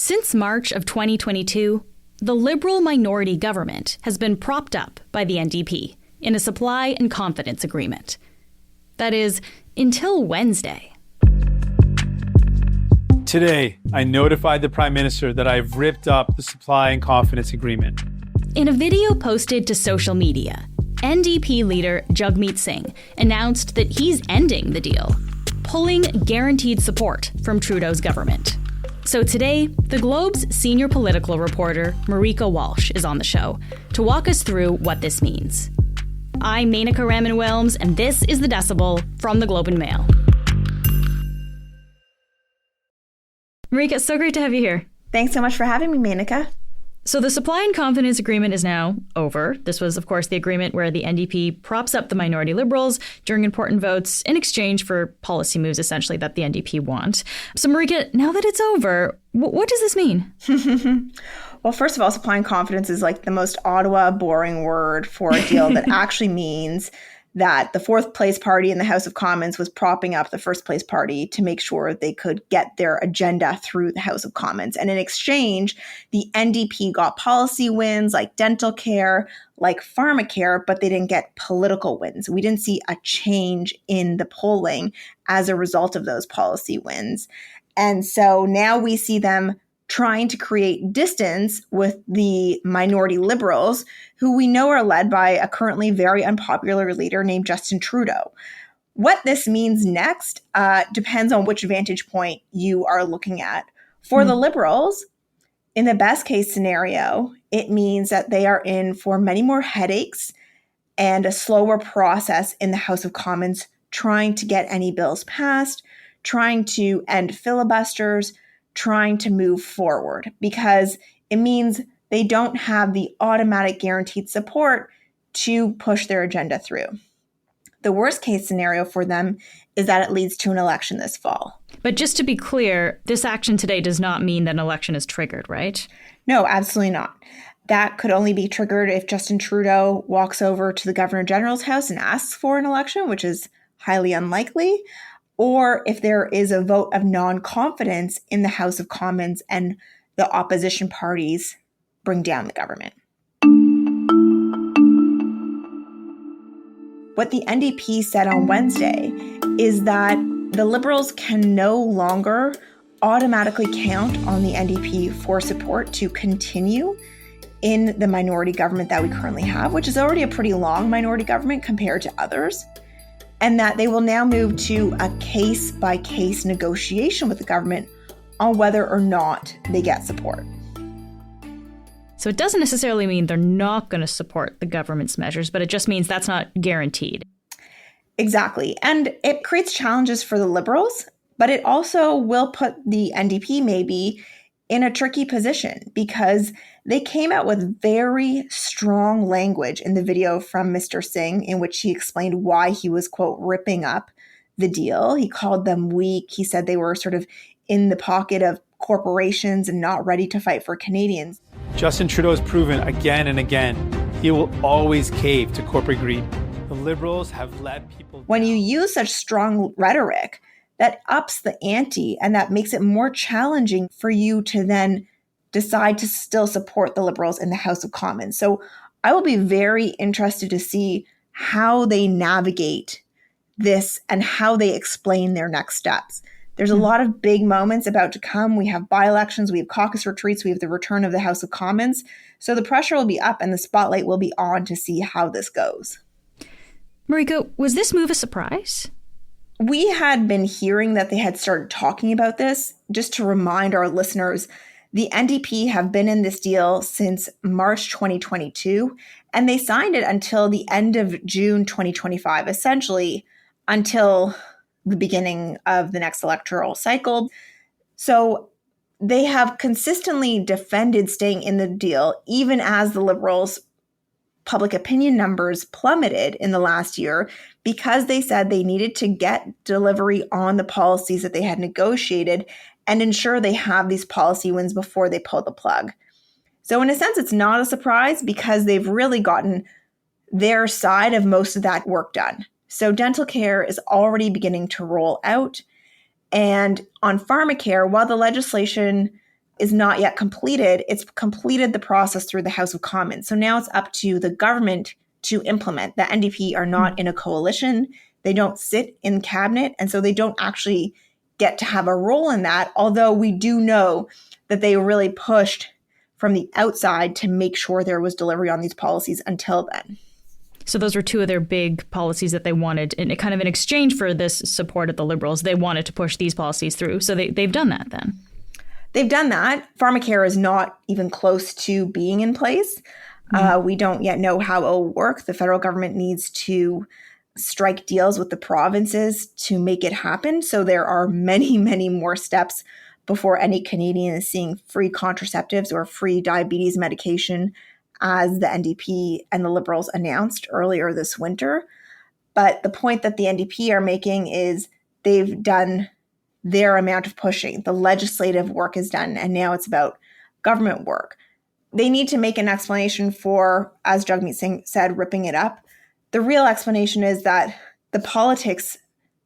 Since March of 2022, the Liberal minority government has been propped up by the NDP in a supply and confidence agreement. That is, until Wednesday. Today, I notified the Prime Minister that I've ripped up the supply and confidence agreement. In a video posted to social media, NDP leader Jagmeet Singh announced that he's ending the deal, pulling guaranteed support from Trudeau's government. So today, the Globe's senior political reporter, Marika Walsh, is on the show to walk us through what this means. I'm Menaka Raman-Wilms, and this is The Decibel from the Globe and Mail. Marika, it's so great to have you here. Thanks so much for having me, Menaka. So the supply and confidence agreement is now over. This was, of course, the agreement where the NDP props up the minority Liberals during important votes in exchange for policy moves, essentially, that the NDP want. So, Marika, now that it's over, what does this mean? Well, first of all, supply and confidence is like the most Ottawa boring word for a deal that actually means that the fourth place party in the House of Commons was propping up the first place party to make sure they could get their agenda through the House of Commons. And in exchange, the NDP got policy wins like dental care, like pharmacare, but they didn't get political wins. We didn't see a change in the polling as a result of those policy wins. And so now we see them trying to create distance with the minority Liberals, who we know are led by a currently very unpopular leader named Justin Trudeau. What this means next depends on which vantage point you are looking at. For the Liberals, in the best case scenario, it means that they are in for many more headaches and a slower process in the House of Commons, trying to get any bills passed, trying to end filibusters, trying to move forward, because it means they don't have the automatic guaranteed support to push their agenda through. The worst case scenario for them is that it leads to an election this fall. But just to be clear, this action today does not mean that an election is triggered, right? No, absolutely not. That could only be triggered if Justin Trudeau walks over to the Governor General's house and asks for an election, which is highly unlikely, or if there is a vote of non-confidence in the House of Commons and the opposition parties bring down the government. What the NDP said on Wednesday is that the Liberals can no longer automatically count on the NDP for support to continue in the minority government that we currently have, which is already a pretty long minority government compared to others, and that they will now move to a case-by-case negotiation with the government on whether or not they get support. So it doesn't necessarily mean they're not going to support the government's measures, but it just means that's not guaranteed. Exactly. And it creates challenges for the Liberals, but it also will put the NDP maybe in a tricky position, because they came out with very strong language in the video from Mr. Singh in which he explained why he was, quote, ripping up the deal. He called them weak. He said they were sort of in the pocket of corporations and not ready to fight for Canadians. Justin Trudeau has proven again and again he will always cave to corporate greed. The Liberals have let people down. When you use such strong rhetoric, that ups the ante and that makes it more challenging for you to then decide to still support the Liberals in the House of Commons. So I will be very interested to see how they navigate this and how they explain their next steps. There's a lot of big moments about to come. We have by-elections, we have caucus retreats, we have the return of the House of Commons. So the pressure will be up and the spotlight will be on to see how this goes. Marika, was this move a surprise? We had been hearing that they had started talking about this. Just to remind our listeners, the NDP have been in this deal since March 2022, and they signed it until the end of June 2025, essentially until the beginning of the next electoral cycle. So they have consistently defended staying in the deal, even as the Liberals' public opinion numbers plummeted in the last year, because they said they needed to get delivery on the policies that they had negotiated and ensure they have these policy wins before they pull the plug. So in a sense, it's not a surprise because they've really gotten their side of most of that work done. So dental care is already beginning to roll out. And on pharmacare, while the legislation is not yet completed. It's completed the process through the House of Commons. So now it's up to the government to implement. The NDP are not in a coalition. They don't sit in cabinet. And so they don't actually get to have a role in that. Although we do know that they really pushed from the outside to make sure there was delivery on these policies until then. So those were two of their big policies that they wanted, in kind of in exchange for this support of the Liberals. They wanted to push these policies through. So they've done that then. They've done that. Pharmacare is not even close to being in place. We don't yet know how it will work. The federal government needs to strike deals with the provinces to make it happen. So there are many, many more steps before any Canadian is seeing free contraceptives or free diabetes medication, as the NDP and the Liberals announced earlier this winter. But the point that the NDP are making is they've done their amount of pushing. The legislative work is done, and now it's about government work. They need to make an explanation for, as Jagmeet Singh said, ripping it up. The real explanation is that the politics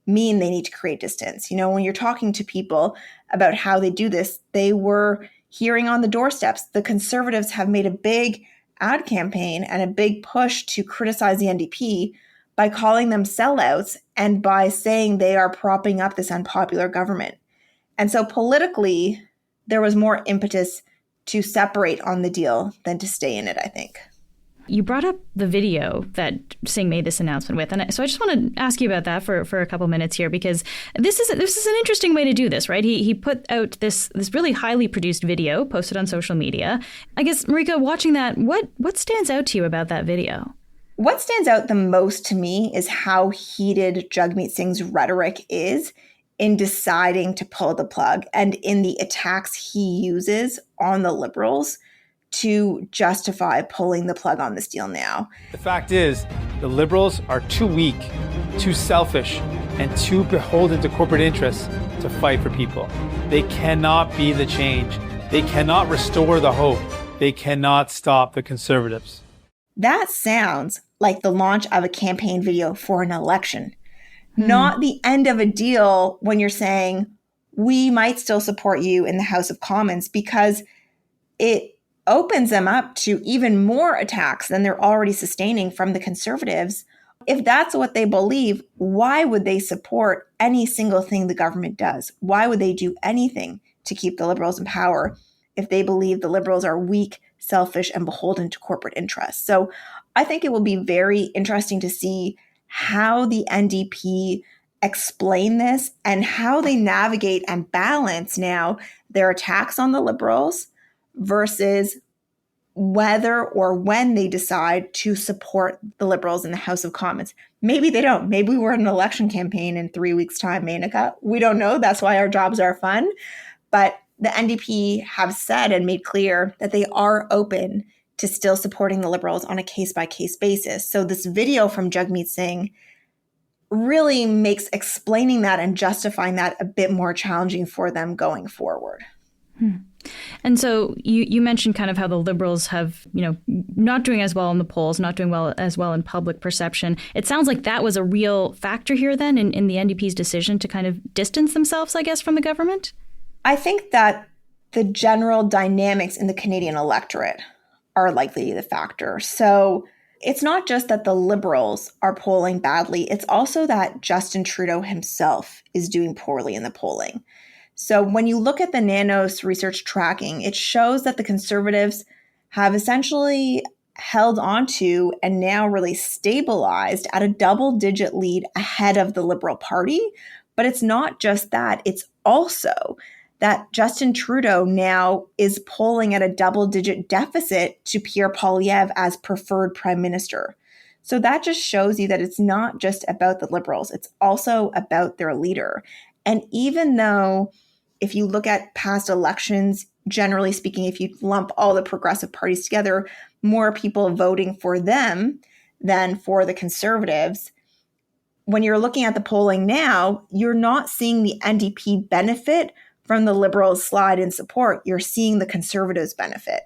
mean they need to create distance. You know, when you're talking to people about how they do this, they were hearing on the doorsteps. The Conservatives have made a big ad campaign and a big push to criticize the NDP by calling them sellouts and by saying they are propping up this unpopular government. And so politically, there was more impetus to separate on the deal than to stay in it, I think. You brought up the video that Singh made this announcement with. And so I just want to ask you about that for a couple minutes here, because this is an interesting way to do this, right? He put out this really highly produced video posted on social media. I guess, Marika, watching that, what stands out to you about that video? What stands out the most to me is how heated Jagmeet Singh's rhetoric is in deciding to pull the plug and in the attacks he uses on the Liberals to justify pulling the plug on this deal now. The fact is, the Liberals are too weak, too selfish, and too beholden to corporate interests to fight for people. They cannot be the change. They cannot restore the hope. They cannot stop the Conservatives. That sounds like the launch of a campaign video for an election, not the end of a deal when you're saying, we might still support you in the House of Commons, because it opens them up to even more attacks than they're already sustaining from the Conservatives. If that's what they believe, why would they support any single thing the government does? Why would they do anything to keep the Liberals in power if they believe the Liberals are weak, selfish, and beholden to corporate interests? So I think it will be very interesting to see how the NDP explain this and how they navigate and balance now their attacks on the Liberals versus whether or when they decide to support the Liberals in the House of Commons. Maybe they don't. Maybe we're in an election campaign in 3 weeks' time, Menaka. We don't know. That's why our jobs are fun. But the NDP have said and made clear that they are open to still supporting the Liberals on a case-by-case basis. So this video from Jagmeet Singh really makes explaining that and justifying that a bit more challenging for them going forward. And so you mentioned kind of how the Liberals have, not doing as well in the polls, not doing as well in public perception. It sounds like that was a real factor here then in the NDP's decision to kind of distance themselves, I guess, from the government? I think that the general dynamics in the Canadian electorate are likely the factor. So it's not just that the Liberals are polling badly. It's also that Justin Trudeau himself is doing poorly in the polling. So when you look at the Nanos research tracking, it shows that the Conservatives have essentially held onto and now really stabilized at a double-digit lead ahead of the Liberal Party. But it's not just that. It's also that Justin Trudeau now is polling at a double-digit deficit to Pierre Poilievre as preferred prime minister. So that just shows you that it's not just about the Liberals. It's also about their leader. And even though if you look at past elections, generally speaking, if you lump all the progressive parties together, more people voting for them than for the Conservatives. When you're looking at the polling now, you're not seeing the NDP benefit from the Liberals' slide in support. You're seeing the Conservatives benefit.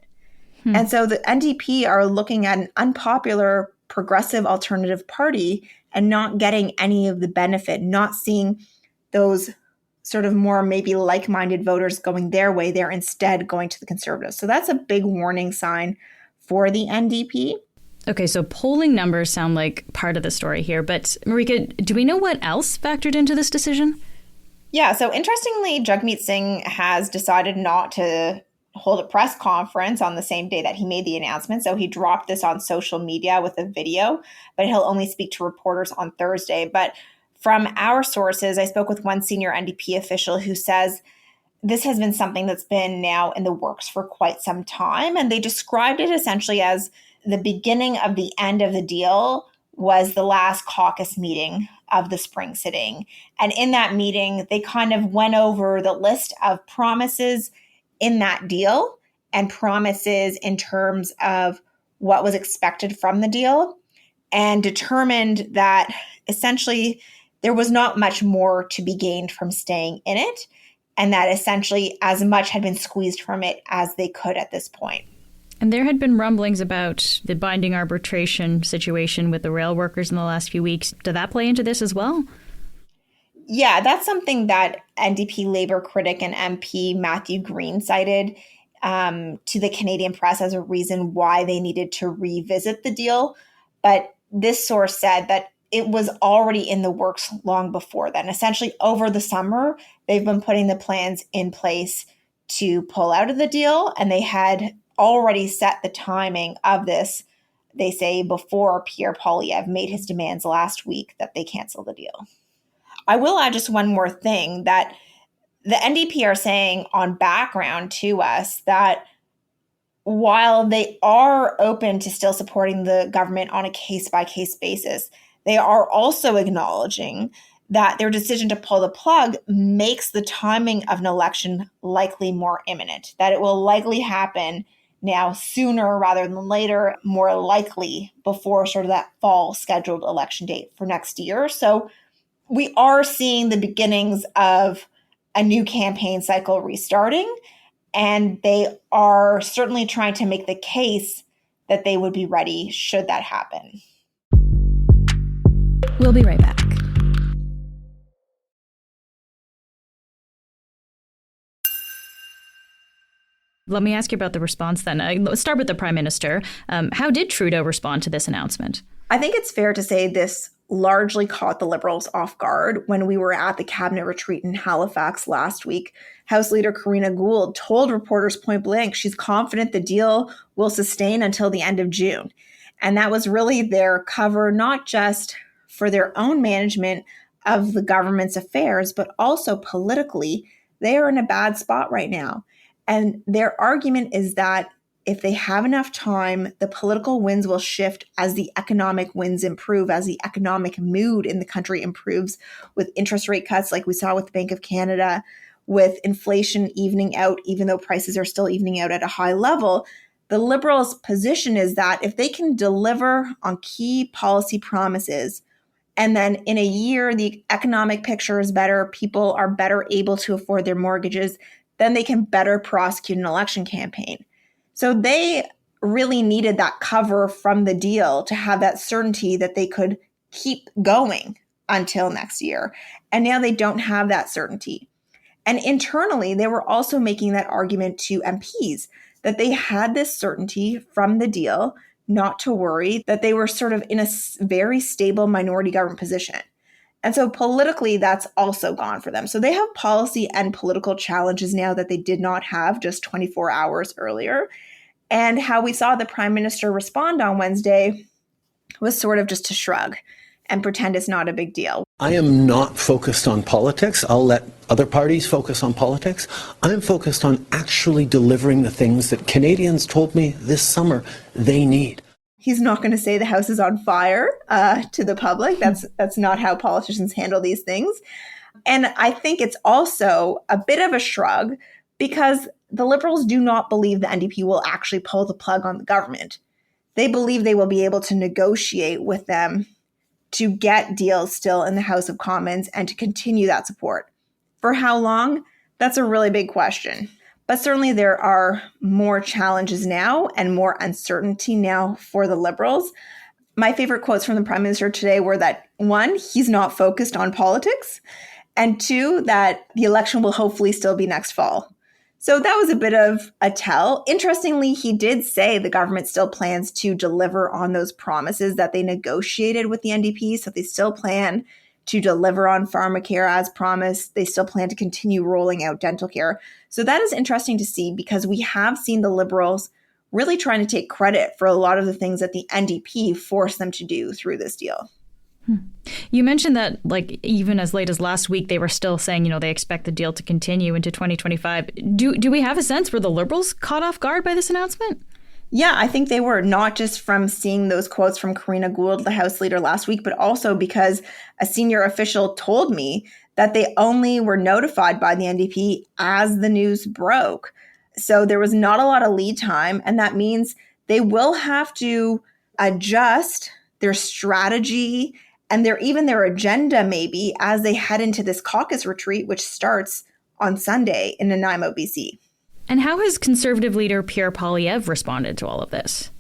And so the NDP are looking at an unpopular progressive alternative party and not getting any of the benefit, not seeing those sort of more maybe like-minded voters going their way. They're instead going to the Conservatives. So that's a big warning sign for the NDP. Okay, so polling numbers sound like part of the story here. But Marika, do we know what else factored into this decision? Yeah, so interestingly, Jagmeet Singh has decided not to hold a press conference on the same day that he made the announcement. So he dropped this on social media with a video, but he'll only speak to reporters on Thursday. But from our sources, I spoke with one senior NDP official who says this has been something that's been now in the works for quite some time. And they described it essentially as the beginning of the end of the deal was the last caucus meeting of the spring sitting. And in that meeting, they kind of went over the list of promises in that deal and promises in terms of what was expected from the deal, and determined that essentially there was not much more to be gained from staying in it, and that essentially as much had been squeezed from it as they could at this point. And there had been rumblings about the binding arbitration situation with the rail workers in the last few weeks. Did that play into this as well? Yeah, that's something that NDP Labour critic and MP Matthew Green cited to the Canadian press as a reason why they needed to revisit the deal. But this source said that it was already in the works long before then. Essentially, over the summer, they've been putting the plans in place to pull out of the deal, and they had already set the timing of this, they say, before Pierre Poilievre made his demands last week that they cancel the deal. I will add just one more thing, that the NDP are saying on background to us that while they are open to still supporting the government on a case-by-case basis, they are also acknowledging that their decision to pull the plug makes the timing of an election likely more imminent, that it will likely happen now sooner rather than later, more likely before sort of that fall scheduled election date for next year. So we are seeing the beginnings of a new campaign cycle restarting, and they are certainly trying to make the case that they would be ready should that happen. We'll be right back. Let me ask you about the response then. Let's start with the Prime Minister. How did Trudeau respond to this announcement? I think it's fair to say this largely caught the Liberals off guard. When we were at the cabinet retreat in Halifax last week, House Leader Karina Gould told reporters point blank she's confident the deal will sustain until the end of June. And that was really their cover, not just for their own management of the government's affairs, but also politically. They are in a bad spot right now. And their argument is that if they have enough time, the political winds will shift as the economic winds improve, as the economic mood in the country improves, with interest rate cuts like we saw with the Bank of Canada, with inflation evening out, even though prices are still evening out at a high level. The Liberals' position is that if they can deliver on key policy promises, and then in a year, the economic picture is better, people are better able to afford their mortgages, then they can better prosecute an election campaign. So they really needed that cover from the deal to have that certainty that they could keep going until next year. And now they don't have that certainty. And internally, they were also making that argument to MPs that they had this certainty from the deal, not to worry, that they were sort of in a very stable minority government position. And so politically, that's also gone for them. So they have policy and political challenges now that they did not have just 24 hours earlier. And how we saw the Prime Minister respond on Wednesday was sort of just to shrug and pretend it's not a big deal. I am not focused on politics. I'll let other parties focus on politics. I'm focused on actually delivering the things that Canadians told me this summer they need. He's not going to say the house is on fire to the public. That's not how politicians handle these things. And I think it's also a bit of a shrug because the Liberals do not believe the NDP will actually pull the plug on the government. They believe they will be able to negotiate with them to get deals still in the House of Commons and to continue that support. For how long? That's a really big question. But certainly there are more challenges now and more uncertainty now for the Liberals. My favorite quotes from the Prime Minister today were that, one, he's not focused on politics, And two, that the election will hopefully still be next fall. So that was a bit of a tell. Interestingly, he did say the government still plans to deliver on those promises that they negotiated with the NDP. So they still plan to deliver on pharmacare as promised. They still plan to continue rolling out dental care. So that is interesting to see because we have seen the Liberals really trying to take credit for a lot of the things that the NDP forced them to do through this deal. You mentioned that, like, even as late as last week, they were still saying, they expect the deal to continue into 2025. Do we have a sense were the Liberals caught off guard by this announcement? Yeah, I think they were, not just from seeing those quotes from Karina Gould, the House Leader, last week, but also because a senior official told me that they only were notified by the NDP as the news broke. So there was not a lot of lead time, and that means they will have to adjust their strategy and their agenda maybe as they head into this caucus retreat, which starts on Sunday in Nanaimo, BC. And how has Conservative leader Pierre Poilievre responded to all of this?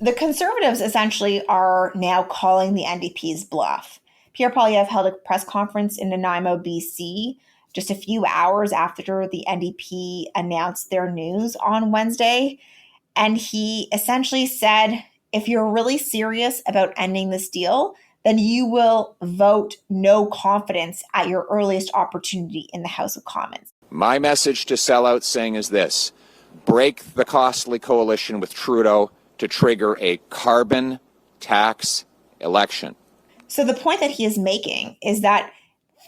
The Conservatives essentially are now calling the NDP's bluff. Pierre Poilievre held a press conference in Nanaimo, BC, just a few hours after the NDP announced their news on Wednesday. And he essentially said, if you're really serious about ending this deal, then you will vote no confidence at your earliest opportunity in the House of Commons. My message to Sellout Singh is this: break the costly coalition with Trudeau to trigger a carbon tax election. So the point that he is making is that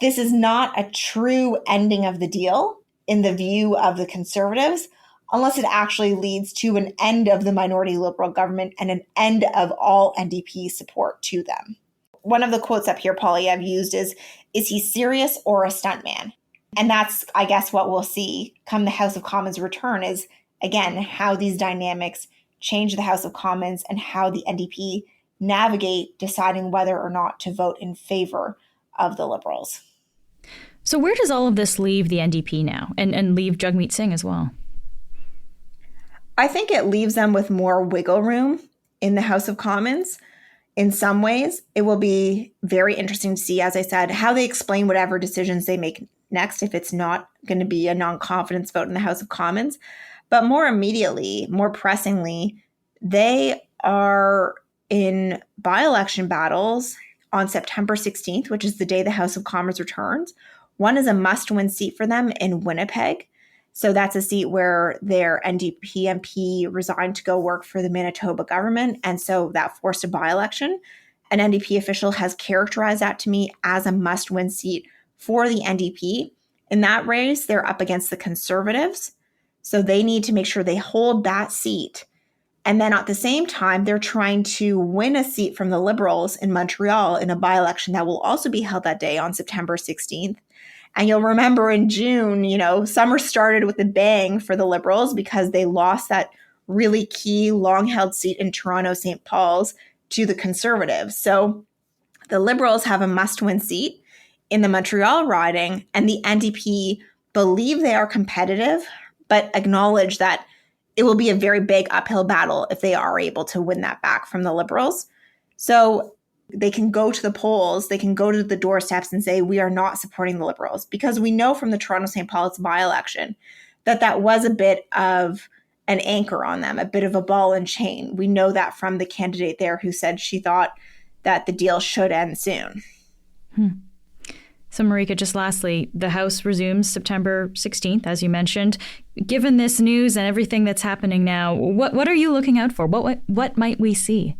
this is not a true ending of the deal in the view of the Conservatives, unless it actually leads to an end of the minority Liberal government and an end of all NDP support to them. One of the quotes that Pierre Poilievre used is he serious or a stuntman? And that's, I guess, what we'll see come the House of Commons return is, again, how these dynamics change the House of Commons and how the NDP navigate deciding whether or not to vote in favor of the Liberals. So where does all of this leave the NDP now and leave Jagmeet Singh as well? I think it leaves them with more wiggle room in the House of Commons. In some ways, it will be very interesting to see, as I said, how they explain whatever decisions they make next if it's not going to be a non-confidence vote in the House of Commons. But more immediately, more pressingly, they are in by-election battles on September 16th, which is the day the House of Commons returns. One is a must-win seat for them in Winnipeg. So that's a seat where their NDP MP resigned to go work for the Manitoba government. And so that forced a by-election. An NDP official has characterized that to me as a must-win seat for the NDP. In that race, they're up against the Conservatives. So they need to make sure they hold that seat. And then at the same time, they're trying to win a seat from the Liberals in Montreal in a by-election that will also be held that day on September 16th. And you'll remember in June, summer started with a bang for the Liberals because they lost that really key long-held seat in Toronto, St. Paul's to the Conservatives. So the Liberals have a must-win seat in the Montreal riding, and the NDP believe they are competitive, but acknowledge that it will be a very big uphill battle if they are able to win that back from the Liberals. So they can go to the polls, they can go to the doorsteps and say, we are not supporting the Liberals. Because we know from the Toronto St. Paul's by-election that was a bit of an anchor on them, a bit of a ball and chain. We know that from the candidate there who said she thought that the deal should end soon. So, Marika, just lastly, the House resumes September 16th, as you mentioned. Given this news and everything that's happening now, what are you looking out for? What might we see?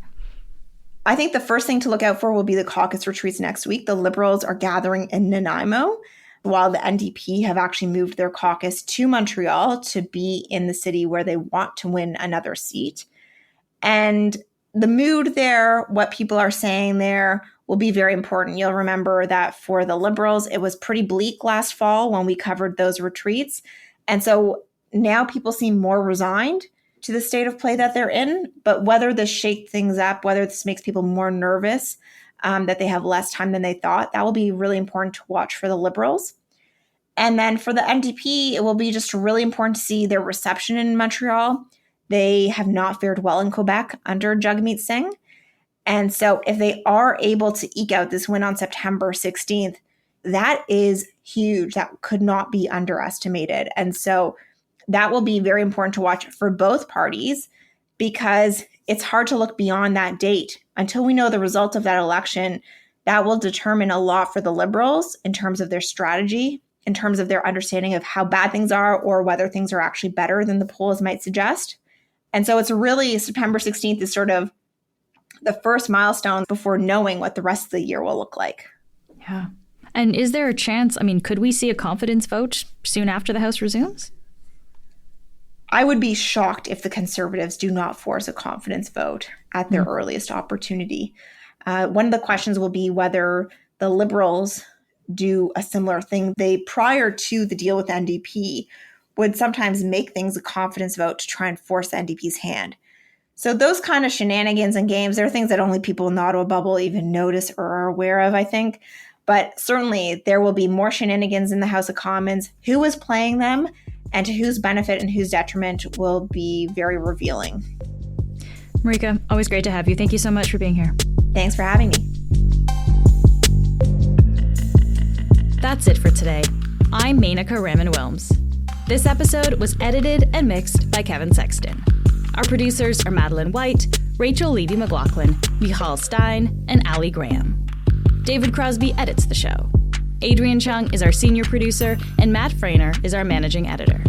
I think the first thing to look out for will be the caucus retreats next week. The Liberals are gathering in Nanaimo, while the NDP have actually moved their caucus to Montreal to be in the city where they want to win another seat. And the mood there, what people are saying there, will be very important. You'll remember that for the Liberals, it was pretty bleak last fall when we covered those retreats. And so now people seem more resigned to the state of play that they're in. But whether this shakes things up, whether this makes people more nervous, that they have less time than they thought, that will be really important to watch for the Liberals. And then for the NDP, it will be just really important to see their reception in Montreal. They have not fared well in Quebec under Jagmeet Singh. And so if they are able to eke out this win on September 16th, that is huge. That could not be underestimated. And so that will be very important to watch for both parties, because it's hard to look beyond that date. Until we know the result of that election, that will determine a lot for the Liberals in terms of their strategy, in terms of their understanding of how bad things are or whether things are actually better than the polls might suggest. And so it's really, September 16th is sort of the first milestone before knowing what the rest of the year will look like. Yeah. And is there a chance, could we see a confidence vote soon after the House resumes? I would be shocked if the Conservatives do not force a confidence vote at their earliest opportunity. One of the questions will be whether the Liberals do a similar thing. They, prior to the deal with NDP, would sometimes make things a confidence vote to try and force the NDP's hand. So those kind of shenanigans and games, they're things that only people in the Ottawa bubble even notice or are aware of, I think. But certainly there will be more shenanigans in the House of Commons. Who is playing them and to whose benefit and whose detriment will be very revealing. Marika, always great to have you. Thank you so much for being here. Thanks for having me. That's it for today. I'm Menaka Raman-Wilms. This episode was edited and mixed by Kevin Sexton. Our producers are Madeline White, Rachel Levy-McLaughlin, Michal Stein, and Ali Graham. David Crosby edits the show. Adrian Chung is our senior producer, and Matt Frainer is our managing editor.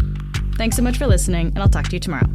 Thanks so much for listening, and I'll talk to you tomorrow.